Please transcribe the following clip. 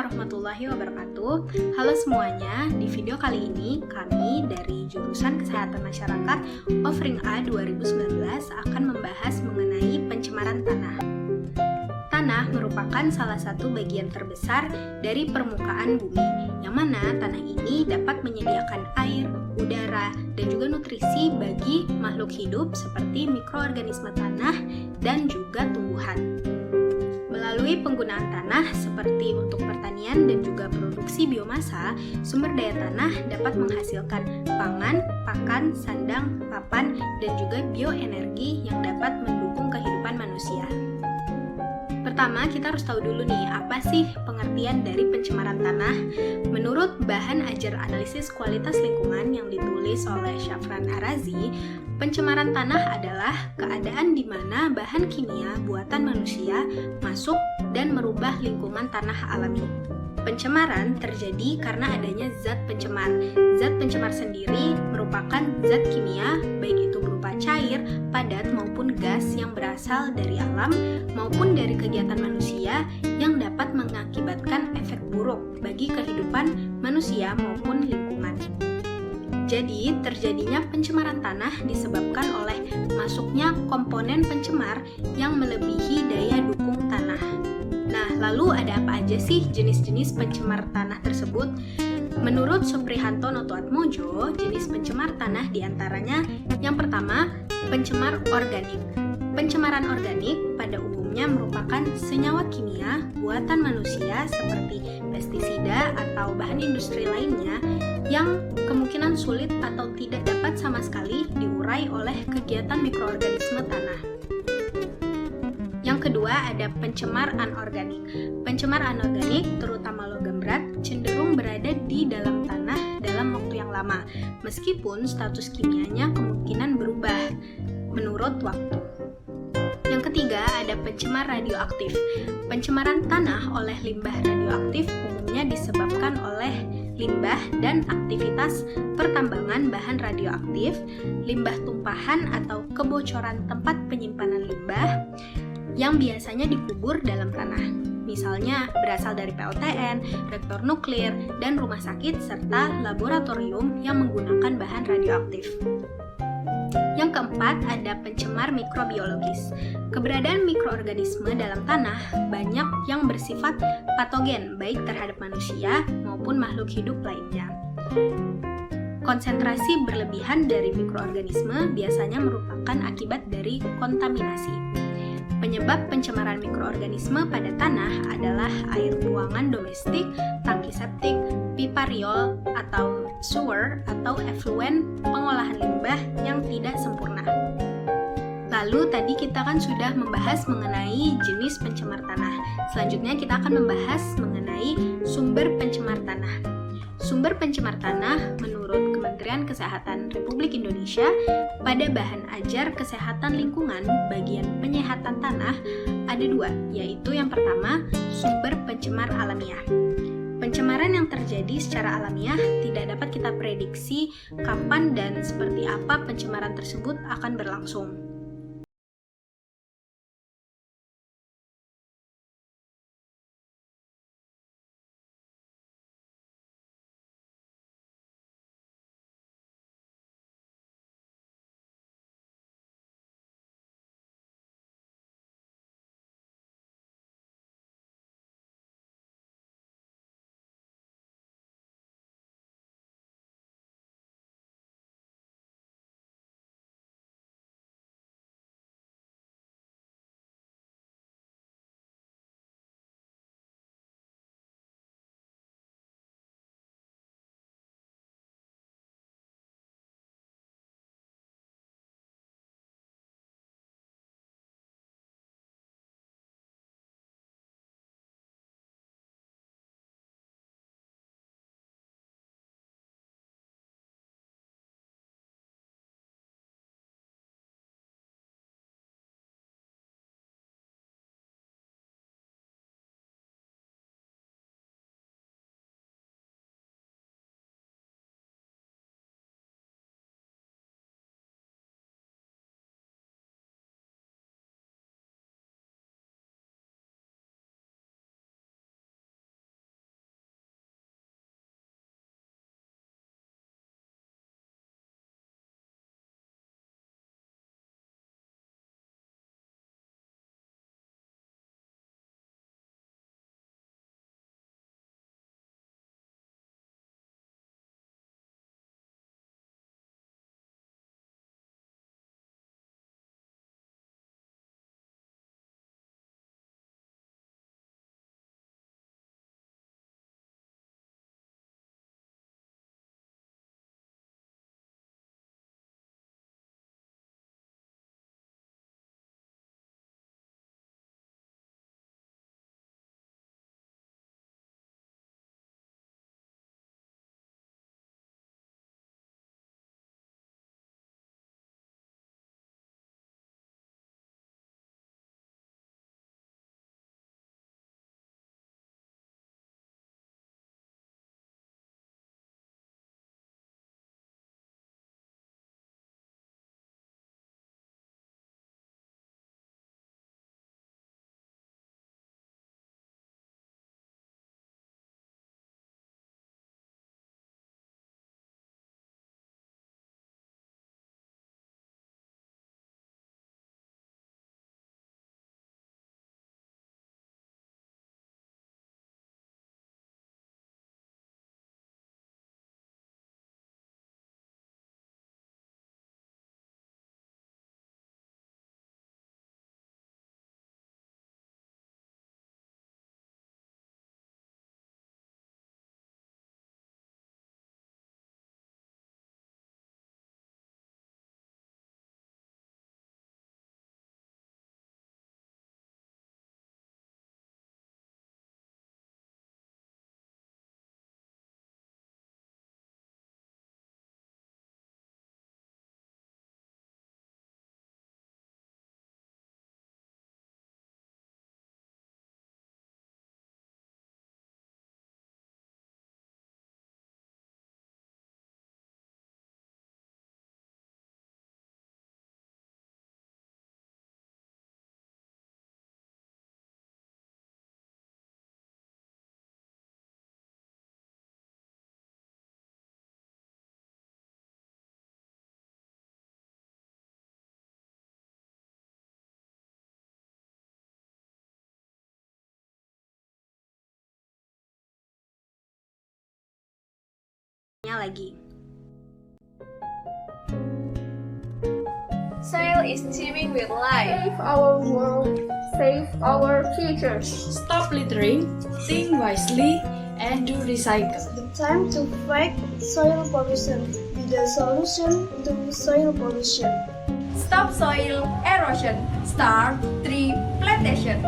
warahmatullahi wabarakatuh. Halo semuanya, di video kali ini kami dari jurusan Kesehatan Masyarakat Offering A 2019 akan membahas mengenai pencemaran tanah. Tanah merupakan salah satu bagian terbesar dari permukaan bumi, yang mana tanah ini dapat menyediakan air, udara, dan juga nutrisi bagi makhluk hidup seperti mikroorganisme tanah dan juga tumbuhan. Melalui penggunaan tanah seperti untuk pertanian dan juga produksi biomasa, sumber daya tanah dapat menghasilkan pangan, pakan, sandang, papan, dan juga bioenergi yang dapat mendukung kehidupan manusia. Pertama, kita harus tahu dulu nih, apa sih pengertian dari pencemaran tanah? Menurut bahan ajar analisis kualitas lingkungan yang ditulis oleh Shafran Arazi, pencemaran tanah adalah keadaan di mana bahan kimia buatan manusia masuk dan merubah lingkungan tanah alami. Pencemaran terjadi karena adanya zat pencemar. Zat pencemar sendiri merupakan zat kimia, baik itu berupa cair, padat, maupun gas yang berasal dari alam maupun dari kegiatan manusia yang dapat mengakibatkan efek buruk bagi kehidupan manusia maupun lingkungan. Jadi, terjadinya pencemaran tanah disebabkan oleh masuknya komponen pencemar yang melebihi daya dukung tanah. Nah, lalu ada apa aja sih jenis-jenis pencemar tanah tersebut? Menurut Suprihanto Notoatmojo, jenis pencemar tanah diantaranya yang pertama, pencemar organik. Pencemaran organik pada umumnya merupakan senyawa kimia buatan manusia seperti pestisida atau bahan industri lainnya yang kemungkinan sulit atau tidak dapat sama sekali diurai oleh kegiatan mikroorganisme tanah. Yang kedua ada pencemar anorganik. Pencemar anorganik, terutama logam berat, cenderung berada di dalam tanah dalam waktu yang lama, meskipun status kimianya kemungkinan berubah menurut waktu. Yang ketiga ada pencemar radioaktif. Pencemaran tanah oleh limbah radioaktif umumnya disebabkan oleh limbah dan aktivitas pertambangan bahan radioaktif, limbah tumpahan atau kebocoran tempat penyimpanan limbah yang biasanya dikubur dalam tanah. Misalnya berasal dari PLTN, reaktor nuklir, dan rumah sakit serta laboratorium yang menggunakan bahan radioaktif. Yang keempat ada pencemar mikrobiologis. Keberadaan mikroorganisme dalam tanah banyak yang bersifat patogen baik terhadap manusia maupun makhluk hidup lainnya. Konsentrasi berlebihan dari mikroorganisme biasanya merupakan akibat dari kontaminasi. Penyebab pencemaran mikroorganisme pada tanah adalah air buangan domestik, tangki septik, pipa riol atau sewer atau efluen pengolahan limbah yang tidak sempurna. Lalu tadi kita kan sudah membahas mengenai jenis pencemar tanah. Selanjutnya kita akan membahas mengenai sumber pencemar tanah. Sumber pencemar tanah menurut Kementerian Kesehatan Republik Indonesia pada bahan ajar kesehatan lingkungan bagian penyehatan tanah ada dua, yaitu yang pertama sumber pencemar alamiah. Pencemaran yang terjadi secara alamiah tidak dapat kita prediksi kapan dan seperti apa pencemaran tersebut akan berlangsung. lainnya lagi. Soil is teeming with life. Save our world, save our future. Stop littering, think wisely, and do recycle. The time to fight soil pollution. Be the solution to soil pollution. Stop soil erosion. Start tree plantation.